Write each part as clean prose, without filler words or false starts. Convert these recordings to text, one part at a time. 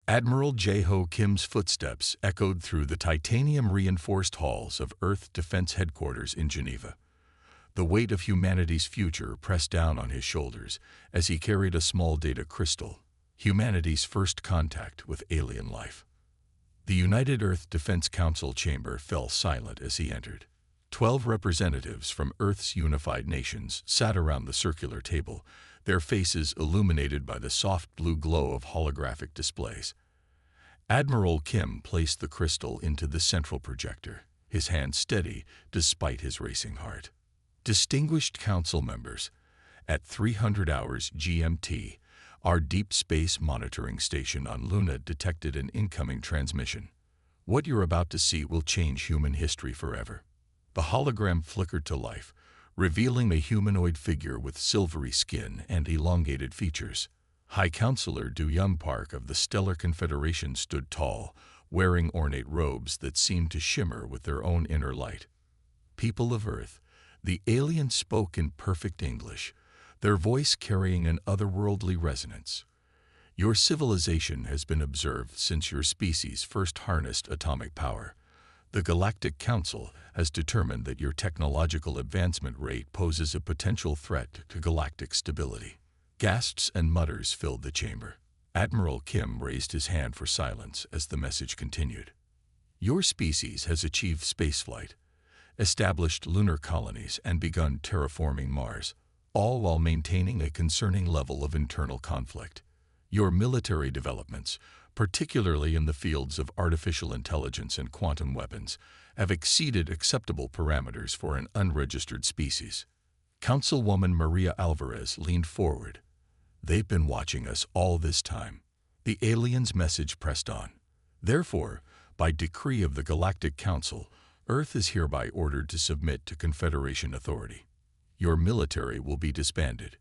Admiral J-Ho Kim's footsteps echoed through the titanium-reinforced halls of Earth Defense Headquarters in Geneva. The weight of humanity's future pressed down on his shoulders as he carried a small data crystal, humanity's first contact with alien life. The United Earth Defense Council chamber fell silent as he entered. 12 representatives from Earth's unified nations sat around the circular table, their faces illuminated by the soft blue glow of holographic displays. Admiral Kim placed the crystal into the central projector, his hand steady despite his racing heart. Distinguished council members, at 300 hours GMT, our deep space monitoring station on Luna detected an incoming transmission. What you're about to see will change human history forever. The hologram flickered to life, revealing a humanoid figure with silvery skin and elongated features. High Counselor Du Yum Park of the Stellar Confederation stood tall, wearing ornate robes that seemed to shimmer with their own inner light. People of Earth, the alien spoke in perfect English, their voice carrying an otherworldly resonance. Your civilization has been observed since your species first harnessed atomic power. The Galactic Council has determined that your technological advancement rate poses a potential threat to galactic stability. Gasps and mutters filled the chamber. Admiral Kim raised his hand for silence as the message continued. Your species has achieved spaceflight, established lunar colonies, and begun terraforming Mars, all while maintaining a concerning level of internal conflict. Your military developments, particularly in the fields of artificial intelligence and quantum weapons, have exceeded acceptable parameters for an unregistered species. Councilwoman Maria Alvarez leaned forward. They've been watching us all this time. The alien's message pressed on. Therefore, by decree of the Galactic Council, Earth is hereby ordered to submit to Confederation authority. Your military will be disbanded.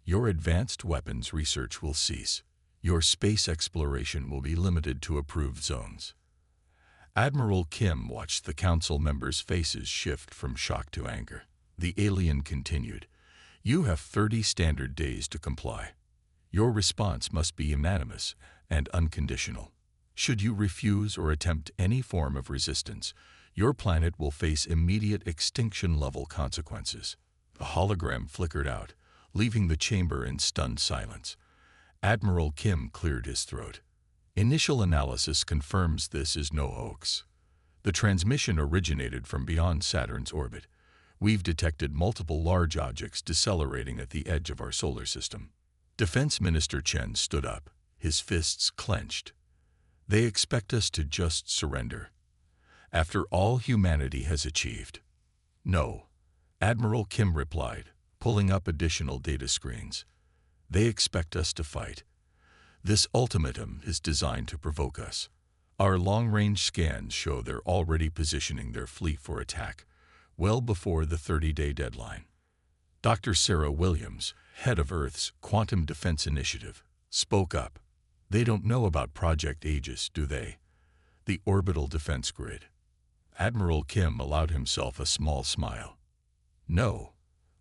Your advanced weapons research will cease. Your space exploration will be limited to approved zones. Admiral Kim watched the council members' faces shift from shock to anger. The alien continued, You have 30 standard days to comply. Your response must be unanimous and unconditional. Should you refuse or attempt any form of resistance, your planet will face immediate extinction-level consequences. The hologram flickered out, leaving the chamber in stunned silence. Admiral Kim cleared his throat. Initial analysis confirms this is no hoax. The transmission originated from beyond Saturn's orbit. We've detected multiple large objects decelerating at the edge of our solar system. Defense Minister Chen stood up, his fists clenched. They expect us to just surrender. After all humanity has achieved. No, Admiral Kim replied, pulling up additional data screens. They expect us to fight. This ultimatum is designed to provoke us. Our long-range scans show they're already positioning their fleet for attack, well before the 30-day deadline. Dr. Sarah Williams, head of Earth's Quantum Defense Initiative, spoke up. They don't know about Project Aegis, do they? The orbital defense grid. Admiral Kim allowed himself a small smile. No.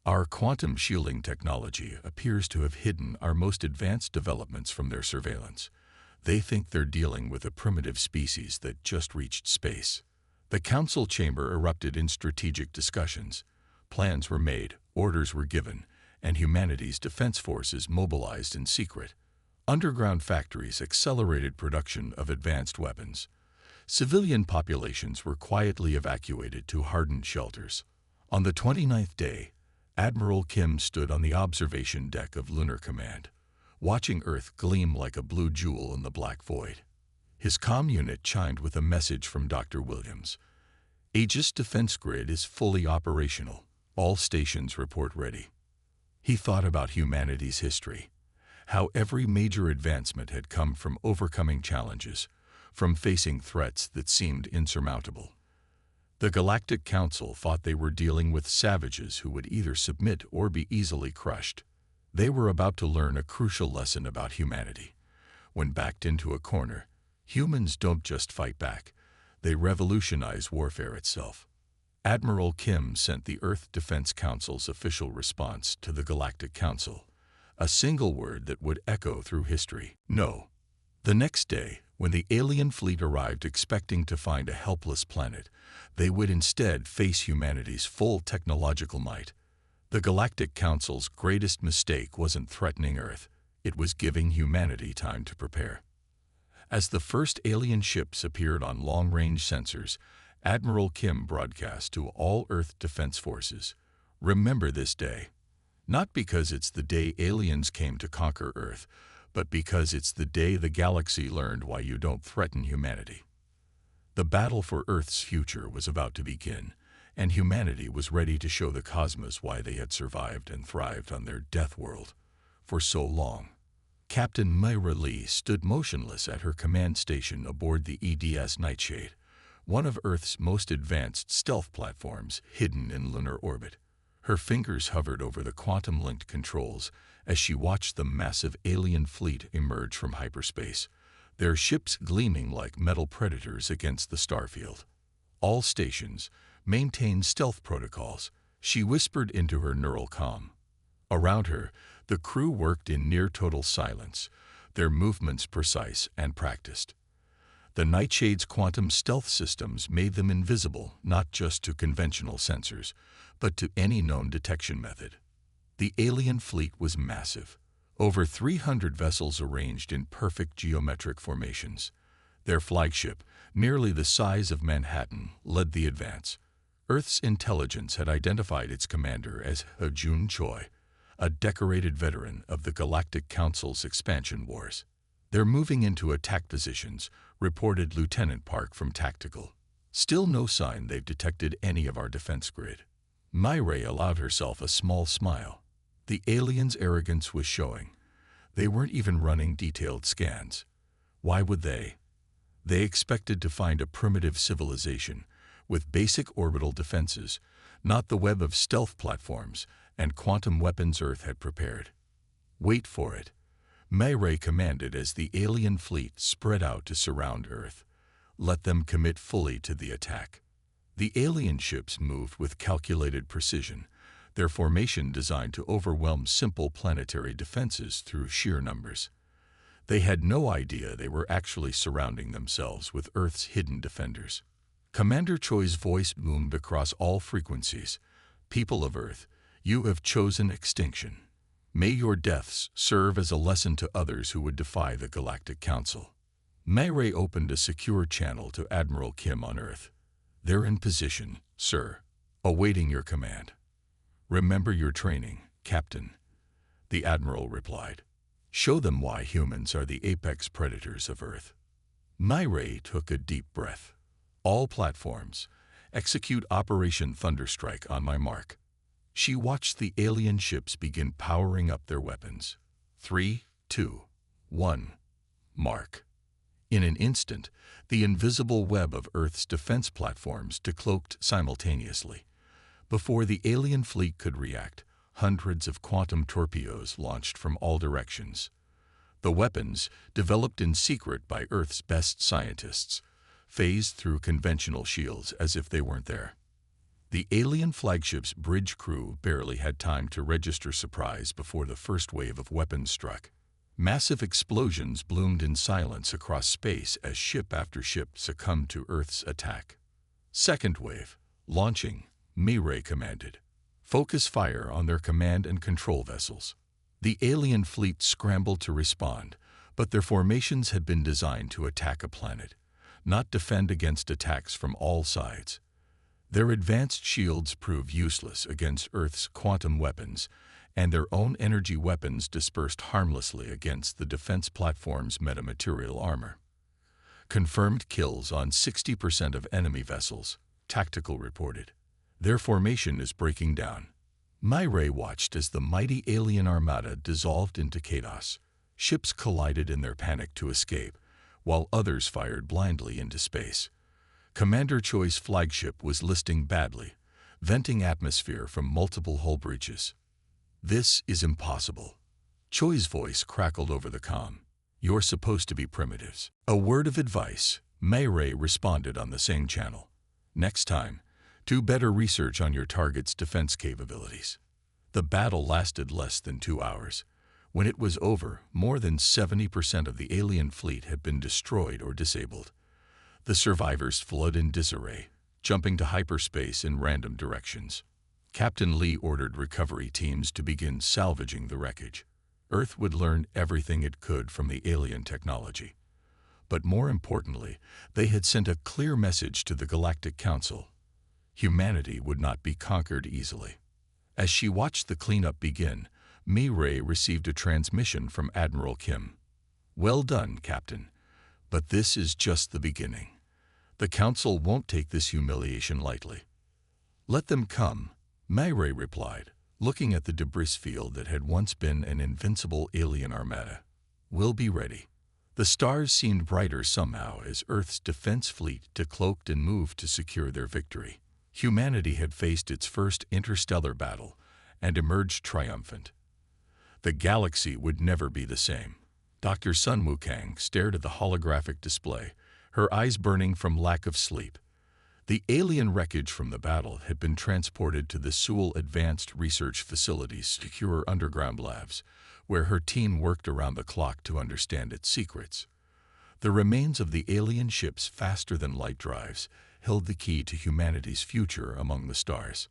Our quantum shielding technology appears to have hidden our most advanced developments from their surveillance. They think they're dealing with a primitive species that just reached space. The council chamber erupted in strategic discussions. Plans were made, orders were given, and humanity's defense forces mobilized in secret. Underground factories accelerated production of advanced weapons. Civilian populations were quietly evacuated to hardened shelters. On the 29th day, Admiral Kim stood on the observation deck of Lunar Command, watching Earth gleam like a blue jewel in the black void. His comm unit chimed with a message from Dr. Williams. Aegis Defense Grid is fully operational. All stations report ready. He thought about humanity's history, how every major advancement had come from overcoming challenges, from facing threats that seemed insurmountable. The Galactic Council thought they were dealing with savages who would either submit or be easily crushed. They were about to learn a crucial lesson about humanity. When backed into a corner, humans don't just fight back, they revolutionize warfare itself. Admiral Kim sent the Earth Defense Council's official response to the Galactic Council, a single word that would echo through history: no. The next day, When the alien fleet arrived expecting to find a helpless planet, they would instead face humanity's full technological might. The Galactic Council's greatest mistake wasn't threatening Earth, it was giving humanity time to prepare. As the first alien ships appeared on long-range sensors, Admiral Kim broadcast to all Earth Defense Forces, "Remember this day. Not because it's the day aliens came to conquer Earth, but because it's the day the galaxy learned why you don't threaten humanity." The battle for Earth's future was about to begin, and humanity was ready to show the cosmos why they had survived and thrived on their death world for so long. Captain Myra Lee stood motionless at her command station aboard the EDS Nightshade, one of Earth's most advanced stealth platforms hidden in lunar orbit. Her fingers hovered over the quantum-linked controls as she watched the massive alien fleet emerge from hyperspace, their ships gleaming like metal predators against the starfield. "All stations, maintain stealth protocols," she whispered into her neural comm. Around her, the crew worked in near-total silence, their movements precise and practiced. The Nightshade's quantum stealth systems made them invisible not just to conventional sensors, but to any known detection method. The alien fleet was massive, over 300 vessels arranged in perfect geometric formations. Their flagship, nearly the size of Manhattan, led the advance. Earth's intelligence had identified its commander as Jun Choi, a decorated veteran of the Galactic Council's expansion wars. "They're moving into attack positions," reported Lieutenant Park from Tactical. "Still no sign they've detected any of our defense grid." Myra allowed herself a small smile. The aliens' arrogance was showing. They weren't even running detailed scans. Why would they? They expected to find a primitive civilization with basic orbital defenses, not the web of stealth platforms and quantum weapons Earth had prepared. "Wait for it," Myra commanded as the alien fleet spread out to surround Earth. "Let them commit fully to the attack." The alien ships moved with calculated precision, their formation designed to overwhelm simple planetary defenses through sheer numbers. They had no idea they were actually surrounding themselves with Earth's hidden defenders. Commander Choi's voice boomed across all frequencies. "People of Earth, you have chosen extinction. May your deaths serve as a lesson to others who would defy the Galactic Council." Myra opened a secure channel to Admiral Kim on Earth. "They're in position, sir, awaiting your command." "Remember your training, Captain," the Admiral replied. "Show them why humans are the apex predators of Earth." Myra took a deep breath. "All platforms, execute Operation Thunderstrike on my mark." She watched the alien ships begin powering up their weapons. 3, 2, 1, mark. In an instant, the invisible web of Earth's defense platforms decloaked simultaneously. Before the alien fleet could react, hundreds of quantum torpedoes launched from all directions. The weapons, developed in secret by Earth's best scientists, phased through conventional shields as if they weren't there. The alien flagship's bridge crew barely had time to register surprise before the first wave of weapons struck. Massive explosions bloomed in silence across space as ship after ship succumbed to Earth's attack. "Second wave, launching," Myra commanded. "Focus fire on their command and control vessels." The alien fleet scrambled to respond, but their formations had been designed to attack a planet, not defend against attacks from all sides. Their advanced shields proved useless against Earth's quantum weapons, and their own energy weapons dispersed harmlessly against the defense platform's metamaterial armor. "Confirmed kills on 60% of enemy vessels," Tactical reported. "Their formation is breaking down." Myra watched as the mighty alien armada dissolved into chaos. Ships collided in their panic to escape, while others fired blindly into space. Commander Choi's flagship was listing badly, venting atmosphere from multiple hull breaches. "This is impossible." Choi's voice crackled over the comm. "You're supposed to be primitives." "A word of advice," Myra responded on the same channel. "Next time, do better research on your target's defense capabilities." The battle lasted less than 2 hours. When it was over, more than 70% of the alien fleet had been destroyed or disabled. The survivors fled in disarray, jumping to hyperspace in random directions. Captain Lee ordered recovery teams to begin salvaging the wreckage. Earth would learn everything it could from the alien technology. But more importantly, they had sent a clear message to the Galactic Council. Humanity would not be conquered easily. As she watched the cleanup begin, Mi-Ray received a transmission from Admiral Kim. "Well done, Captain. But this is just the beginning. The Council won't take this humiliation lightly." "Let them come," Mi-Ray replied, looking at the debris field that had once been an invincible alien armada. "We'll be ready." The stars seemed brighter somehow as Earth's defense fleet decloaked and moved to secure their victory. Humanity had faced its first interstellar battle and emerged triumphant. The galaxy would never be the same. Dr. Sun Wukong stared at the holographic display, her eyes burning from lack of sleep. The alien wreckage from the battle had been transported to the Seoul Advanced Research Facility's secure underground labs, where her team worked around the clock to understand its secrets. The remains of the alien ship's faster-than-light drives held the key to humanity's future among the stars.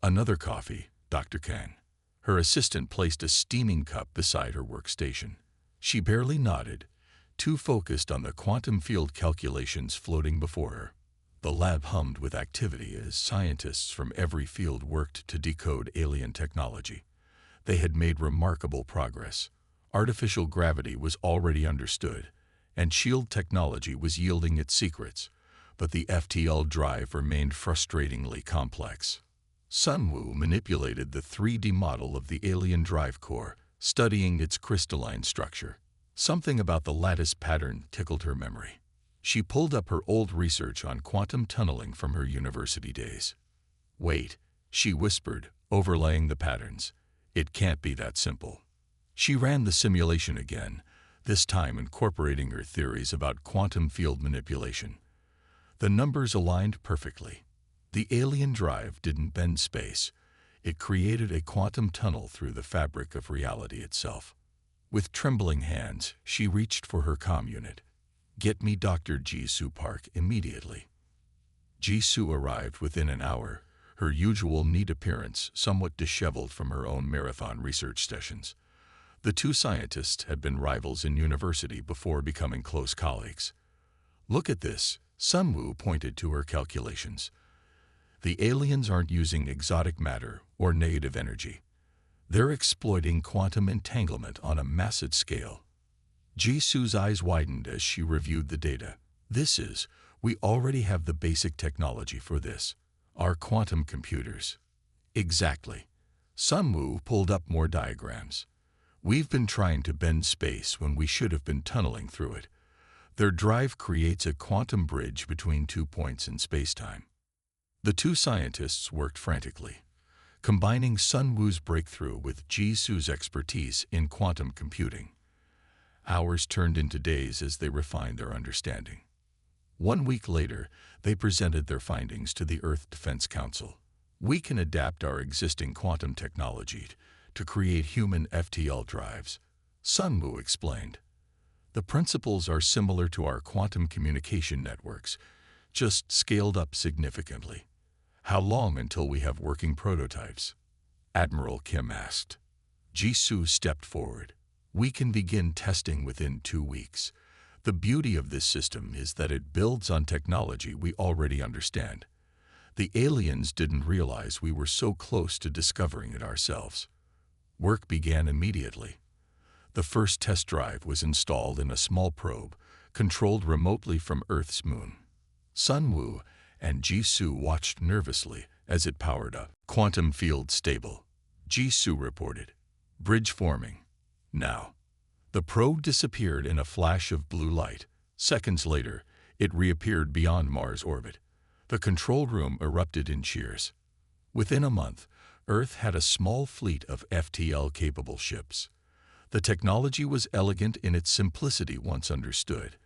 "Another coffee, Dr. Kang." Her assistant placed a steaming cup beside her workstation. She barely nodded, too focused on the quantum field calculations floating before her. The lab hummed with activity as scientists from every field worked to decode alien technology. They had made remarkable progress. Artificial gravity was already understood, and shield technology was yielding its secrets, but the FTL drive remained frustratingly complex. Sunwoo manipulated the 3D model of the alien drive core, studying its crystalline structure. Something about the lattice pattern tickled her memory. She pulled up her old research on quantum tunneling from her university days. "Wait," she whispered, overlaying the patterns. "It can't be that simple." She ran the simulation again, this time incorporating her theories about quantum field manipulation. The numbers aligned perfectly. The alien drive didn't bend space. It created a quantum tunnel through the fabric of reality itself. With trembling hands, she reached for her comm unit. "Get me Dr. Jisoo Park immediately." Jisoo arrived within an hour, her usual neat appearance somewhat disheveled from her own marathon research sessions. The two scientists had been rivals in university before becoming close colleagues. "Look at this," Sunwoo pointed to her calculations. "The aliens aren't using exotic matter or negative energy. They're exploiting quantum entanglement on a massive scale." Jisoo's eyes widened as she reviewed the data. We already have the basic technology for this. Our quantum computers." "Exactly." Sunwoo pulled up more diagrams. "We've been trying to bend space when we should have been tunneling through it. Their drive creates a quantum bridge between 2 points in spacetime." The two scientists worked frantically, combining Sunwoo's breakthrough with Jisoo's expertise in quantum computing. Hours turned into days as they refined their understanding. 1 week later, they presented their findings to the Earth Defense Council. "We can adapt our existing quantum technology to create human FTL drives," Sunwoo explained. "The principles are similar to our quantum communication networks, just scaled up significantly." "How long until we have working prototypes?" Admiral Kim asked. Jisoo stepped forward. "We can begin testing within 2 weeks. The beauty of this system is that it builds on technology we already understand. The aliens didn't realize we were so close to discovering it ourselves." Work began immediately. The first test drive was installed in a small probe, controlled remotely from Earth's moon. Sunwoo and Jisoo watched nervously as it powered up. "Quantum field stable," Jisoo reported. "Bridge forming. Now." The probe disappeared in a flash of blue light. Seconds later, it reappeared beyond Mars' orbit. The control room erupted in cheers. Within a month, Earth had a small fleet of FTL-capable ships. The technology was elegant in its simplicity once understood,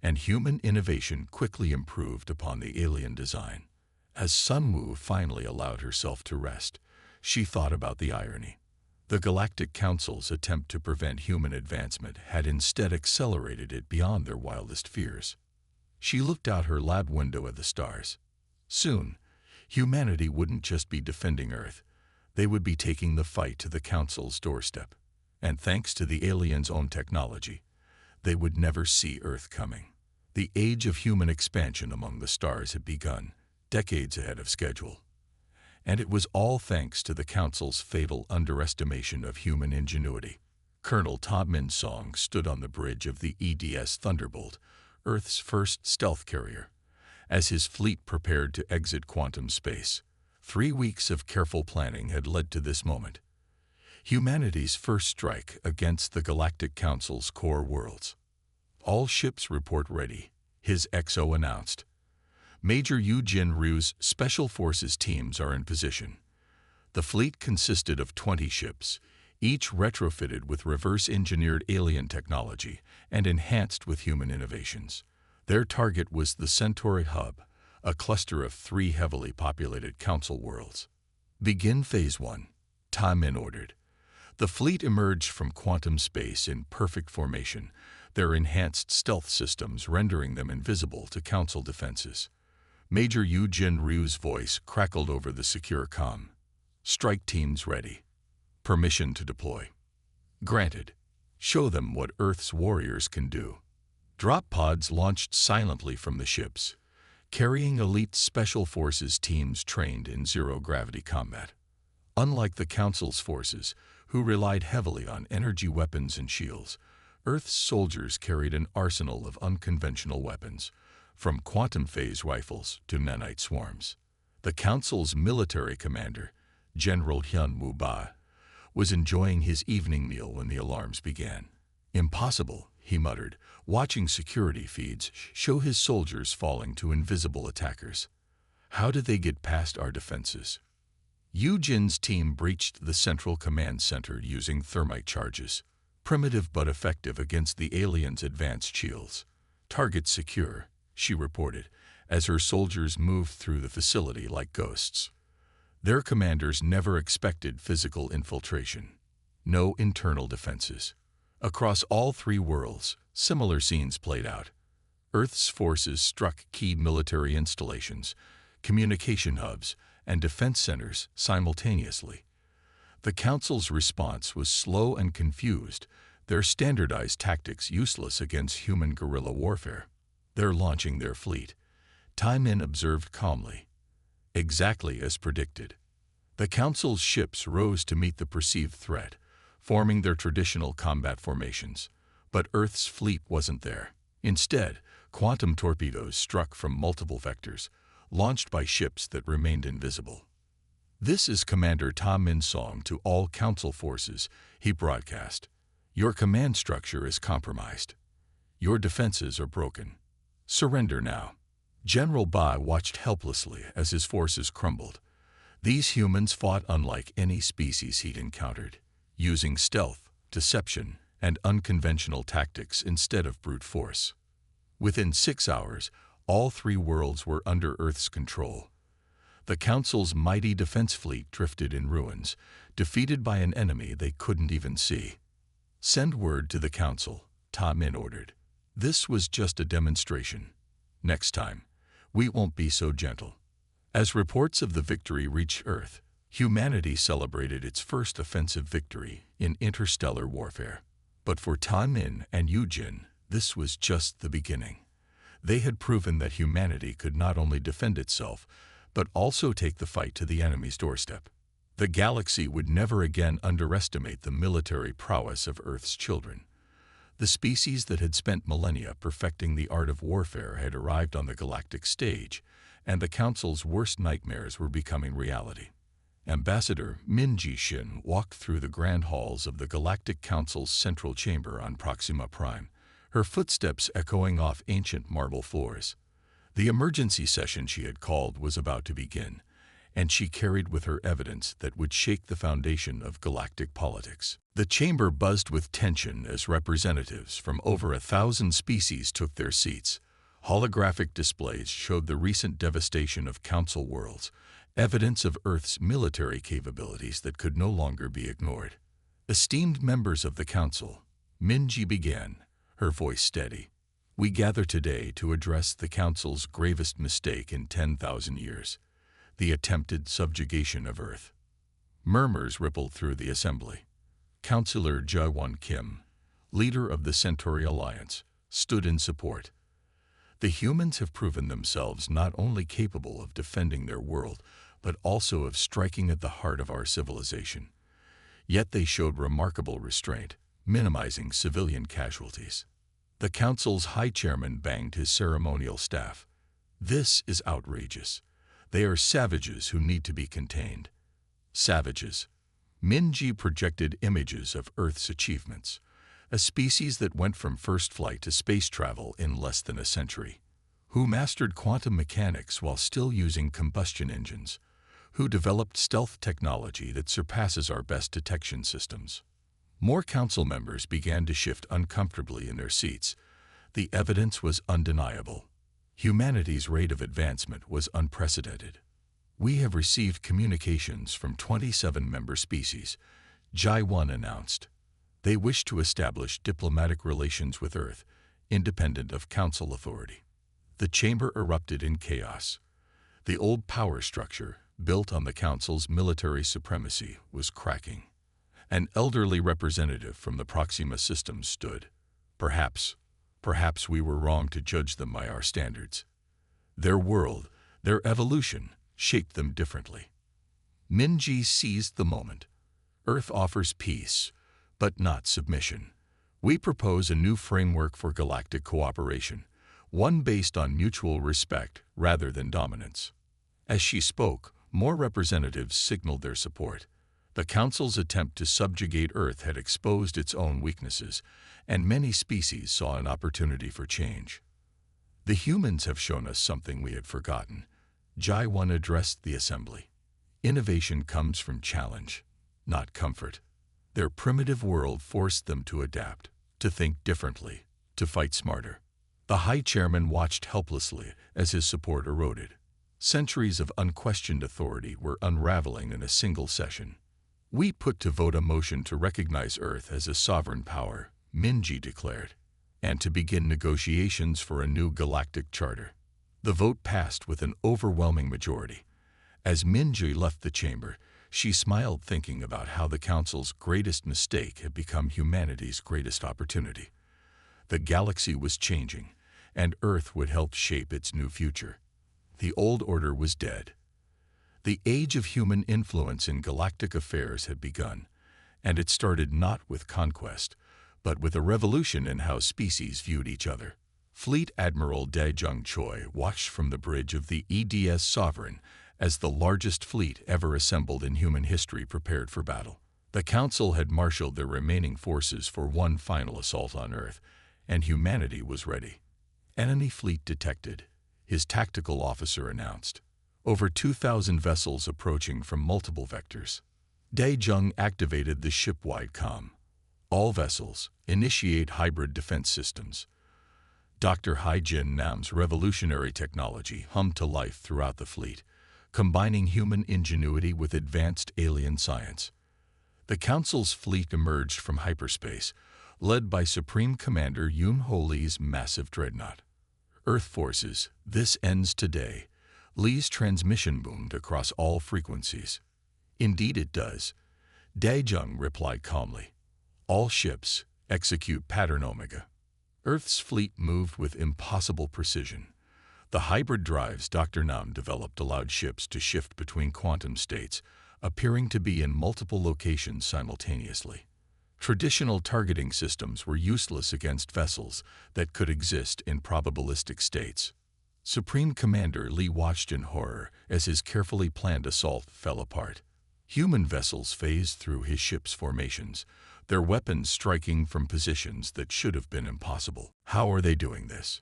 and human innovation quickly improved upon the alien design. As Sunwoo finally allowed herself to rest, she thought about the irony. The Galactic Council's attempt to prevent human advancement had instead accelerated it beyond their wildest fears. She looked out her lab window at the stars. Soon, humanity wouldn't just be defending Earth, they would be taking the fight to the Council's doorstep. And thanks to the aliens' own technology, they would never see Earth coming. The age of human expansion among the stars had begun, decades ahead of schedule. And it was all thanks to the Council's fatal underestimation of human ingenuity. Colonel Tom Minsong stood on the bridge of the EDS Thunderbolt, Earth's first stealth carrier, as his fleet prepared to exit quantum space. 3 weeks of careful planning had led to this moment. Humanity's first strike against the Galactic Council's core worlds. All ships report ready, his XO announced. Major Yu Jin Ryu's Special Forces teams are in position. The fleet consisted of 20 ships, each retrofitted with reverse-engineered alien technology and enhanced with human innovations. Their target was the Centauri Hub, a cluster of 3 heavily populated Council worlds. Begin Phase 1, Tom Min ordered. The fleet emerged from quantum space in perfect formation, their enhanced stealth systems rendering them invisible to Council defenses. Major Yu Jin Ryu's voice crackled over the secure comm. Strike teams ready. Permission to deploy. Granted. Show them what Earth's warriors can do. Drop pods launched silently from the ships, carrying elite Special Forces teams trained in zero-gravity combat. Unlike the Council's forces, who relied heavily on energy weapons and shields, Earth's soldiers carried an arsenal of unconventional weapons, from quantum phase rifles to nanite swarms. The Council's military commander, General Hyun Woo Ba, was enjoying his evening meal when the alarms began. Impossible, he muttered, watching security feeds show his soldiers falling to invisible attackers. How did they get past our defenses? Yu Jin's team breached the Central Command Center using thermite charges, primitive but effective against the aliens' advanced shields. Target secure, she reported, as her soldiers moved through the facility like ghosts. Their commanders never expected physical infiltration. No internal defenses. Across all 3 worlds, similar scenes played out. Earth's forces struck key military installations, communication hubs, and defense centers simultaneously. The Council's response was slow and confused, their standardized tactics useless against human guerrilla warfare. They're launching their fleet, Tom Min observed calmly. Exactly as predicted. The Council's ships rose to meet the perceived threat, forming their traditional combat formations. But Earth's fleet wasn't there. Instead, quantum torpedoes struck from multiple vectors, launched by ships that remained invisible. This is Commander Tom Minsong to all Council forces, he broadcast. Your command structure is compromised. Your defenses are broken. Surrender now. General Ba watched helplessly as his forces crumbled. These humans fought unlike any species he'd encountered, using stealth, deception, and unconventional tactics instead of brute force. Within 6 hours, all 3 worlds were under Earth's control. The Council's mighty defense fleet drifted in ruins, defeated by an enemy they couldn't even see. Send word to the Council, Tom Min ordered. This was just a demonstration. Next time, we won't be so gentle. As reports of the victory reached Earth, humanity celebrated its first offensive victory in interstellar warfare. But for Tom Min and Yu Jin, this was just the beginning. They had proven that humanity could not only defend itself, but also take the fight to the enemy's doorstep. The galaxy would never again underestimate the military prowess of Earth's children. The species that had spent millennia perfecting the art of warfare had arrived on the galactic stage, and the Council's worst nightmares were becoming reality. Ambassador Min Ji-shin walked through the grand halls of the Galactic Council's central chamber on Proxima Prime, her footsteps echoing off ancient marble floors. The emergency session she had called was about to begin, and she carried with her evidence that would shake the foundation of galactic politics. The chamber buzzed with tension as representatives from over 1,000 species took their seats. Holographic displays showed the recent devastation of Council worlds, evidence of Earth's military capabilities that could no longer be ignored. Esteemed members of the Council, Minji began, her voice steady. We gather today to address the Council's gravest mistake in 10,000 years, the attempted subjugation of Earth. Murmurs rippled through the assembly. Councillor Jae-won Kim, leader of the Centauri Alliance, stood in support. The humans have proven themselves not only capable of defending their world, but also of striking at the heart of our civilization. Yet they showed remarkable restraint, minimizing civilian casualties. The Council's High Chairman banged his ceremonial staff. This is outrageous. They are savages who need to be contained. Savages. Minji projected images of Earth's achievements, a species that went from first flight to space travel in less than a century, who mastered quantum mechanics while still using combustion engines, who developed stealth technology that surpasses our best detection systems. More council members began to shift uncomfortably in their seats. The evidence was undeniable. Humanity's rate of advancement was unprecedented. We have received communications from 27 member species, Jae-won announced. They wish to establish diplomatic relations with Earth, independent of council authority. The chamber erupted in chaos. The old power structure, built on the council's military supremacy, was cracking. An elderly representative from the Proxima system stood. Perhaps we were wrong to judge them by our standards. Their world, their evolution, shaped them differently. Minji seized the moment. Earth offers peace, but not submission. We propose a new framework for galactic cooperation, one based on mutual respect rather than dominance. As she spoke, more representatives signaled their support. The Council's attempt to subjugate Earth had exposed its own weaknesses, and many species saw an opportunity for change. The humans have shown us something we had forgotten. Jae-won addressed the assembly. Innovation comes from challenge, not comfort. Their primitive world forced them to adapt, to think differently, to fight smarter. The High Chairman watched helplessly as his support eroded. Centuries of unquestioned authority were unraveling in a single session. We put to vote a motion to recognize Earth as a sovereign power, Minji declared, and to begin negotiations for a new galactic charter. The vote passed with an overwhelming majority. As Minji left the chamber, she smiled, thinking about how the Council's greatest mistake had become humanity's greatest opportunity. The galaxy was changing, and Earth would help shape its new future. The old order was dead. The age of human influence in galactic affairs had begun, and it started not with conquest, but with a revolution in how species viewed each other. Fleet Admiral Dae-jung Choi watched from the bridge of the EDS Sovereign as the largest fleet ever assembled in human history prepared for battle. The Council had marshaled their remaining forces for one final assault on Earth, and humanity was ready. Enemy fleet detected, his tactical officer announced. Over 2,000 vessels approaching from multiple vectors. Dae-jung activated the ship-wide comm. All vessels, initiate hybrid defense systems. Dr. Hai-jin Nam's revolutionary technology hummed to life throughout the fleet, combining human ingenuity with advanced alien science. The Council's fleet emerged from hyperspace, led by Supreme Commander Yoon-ho Lee's massive dreadnought. Earth forces, this ends today. Lee's transmission boomed across all frequencies. Indeed it does. Dae-jung replied calmly. All ships, execute pattern Omega. Earth's fleet moved with impossible precision. The hybrid drives Dr. Nam developed allowed ships to shift between quantum states, appearing to be in multiple locations simultaneously. Traditional targeting systems were useless against vessels that could exist in probabilistic states. Supreme Commander Lee watched in horror as his carefully planned assault fell apart. Human vessels phased through his ship's formations, their weapons striking from positions that should have been impossible. How are they doing this?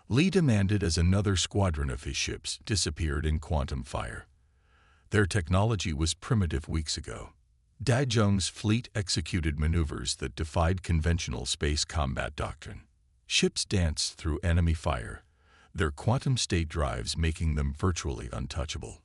Lee demanded as another squadron of his ships disappeared in quantum fire. Their technology was primitive weeks ago. Dae-jung's fleet executed maneuvers that defied conventional space combat doctrine. Ships danced through enemy fire, their quantum state drives making them virtually untouchable.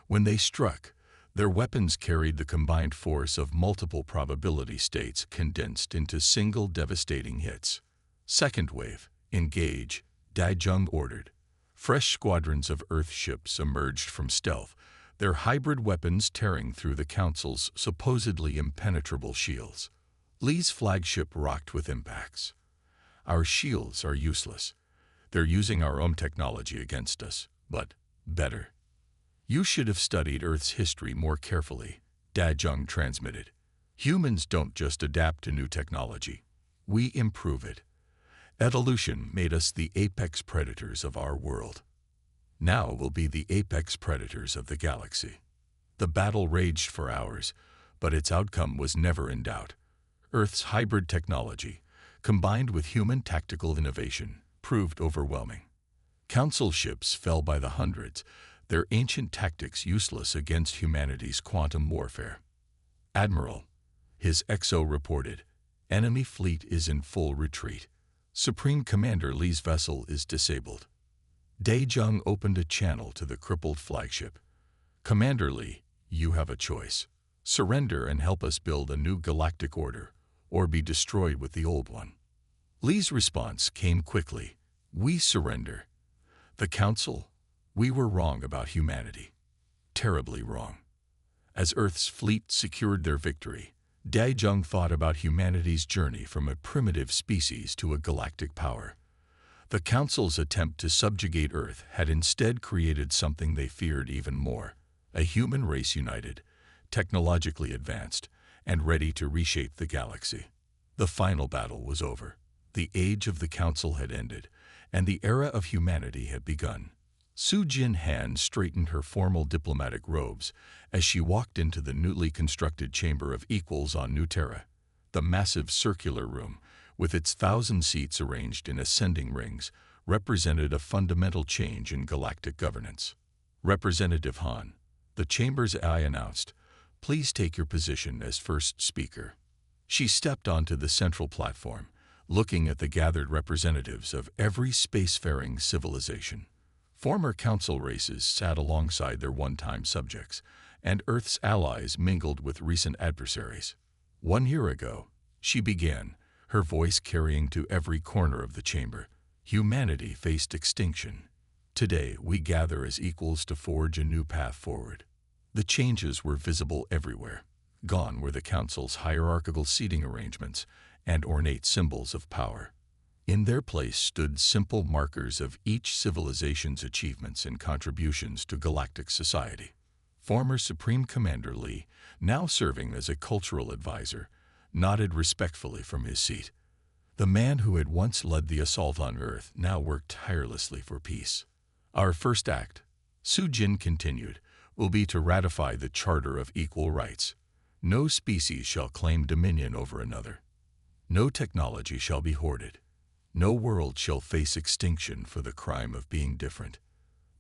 When they struck, Their weapons carried the combined force of multiple probability states condensed into single devastating hits. Second wave, engage, Daijung ordered. Fresh squadrons of Earth ships emerged from stealth, their hybrid weapons tearing through the Council's supposedly impenetrable shields. Lee's flagship rocked with impacts. Our shields are useless. They're using our own technology against us, but better. You should have studied Earth's history more carefully, Daijung transmitted. Humans don't just adapt to new technology. We improve it. Evolution made us the apex predators of our world. Now we'll be the apex predators of the galaxy. The battle raged for hours, but its outcome was never in doubt. Earth's hybrid technology, combined with human tactical innovation, proved overwhelming. Council ships fell by the hundreds, their ancient tactics useless against humanity's quantum warfare. Admiral, his XO reported, enemy fleet is in full retreat. Supreme Commander Lee's vessel is disabled. Daijung opened a channel to the crippled flagship. Commander Lee, you have a choice. Surrender and help us build a new galactic order, or be destroyed with the old one. Lee's response came quickly. We surrender. The Council, we were wrong about humanity. Terribly wrong. As Earth's fleet secured their victory, Daijung thought about humanity's journey from a primitive species to a galactic power. The Council's attempt to subjugate Earth had instead created something they feared even more, a human race united, technologically advanced, and ready to reshape the galaxy. The final battle was over. The age of the Council had ended, and the era of humanity had begun. Su Jin Han straightened her formal diplomatic robes as she walked into the newly constructed Chamber of Equals on New Terra. The massive circular room, with its 1,000 seats arranged in ascending rings, represented a fundamental change in galactic governance. Representative Han, the Chamber's eye announced, please take your position as first speaker. She stepped onto the central platform, looking at the gathered representatives of every spacefaring civilization. Former Council races sat alongside their one-time subjects, and Earth's allies mingled with recent adversaries. 1 year ago, she began, her voice carrying to every corner of the chamber. Humanity faced extinction. Today, we gather as equals to forge a new path forward. The changes were visible everywhere. Gone were the Council's hierarchical seating arrangements and ornate symbols of power. In their place stood simple markers of each civilization's achievements and contributions to galactic society. Former Supreme Commander Lee, now serving as a cultural advisor, nodded respectfully from his seat. The man who had once led the assault on Earth now worked tirelessly for peace. Our first act, Su Jin continued, will be to ratify the Charter of Equal Rights. No species shall claim dominion over another. No technology shall be hoarded. No world shall face extinction for the crime of being different.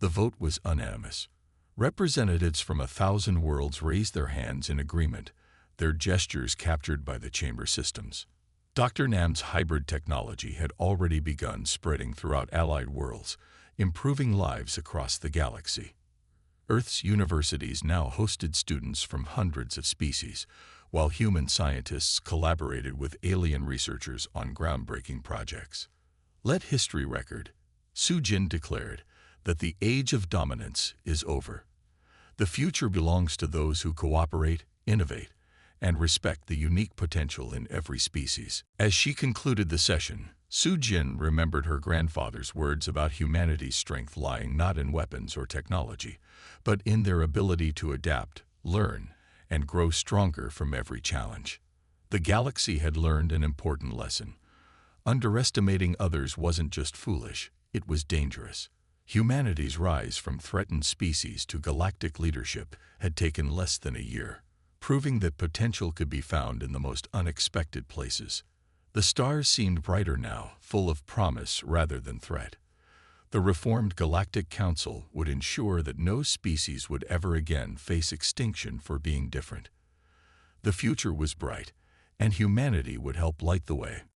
The vote was unanimous. Representatives from 1,000 worlds raised their hands in agreement, their gestures captured by the chamber systems. Dr. Nam's hybrid technology had already begun spreading throughout allied worlds, improving lives across the galaxy. Earth's universities now hosted students from hundreds of species, while human scientists collaborated with alien researchers on groundbreaking projects. Let history record, Su Jin declared, that the age of dominance is over. The future belongs to those who cooperate, innovate, and respect the unique potential in every species. As she concluded the session, Su Jin remembered her grandfather's words about humanity's strength lying not in weapons or technology, but in their ability to adapt, learn, and grow stronger from every challenge. The galaxy had learned an important lesson. Underestimating others wasn't just foolish, it was dangerous. Humanity's rise from threatened species to galactic leadership had taken less than a year, proving that potential could be found in the most unexpected places. The stars seemed brighter now, full of promise rather than threat. The reformed Galactic Council would ensure that no species would ever again face extinction for being different. The future was bright, and humanity would help light the way.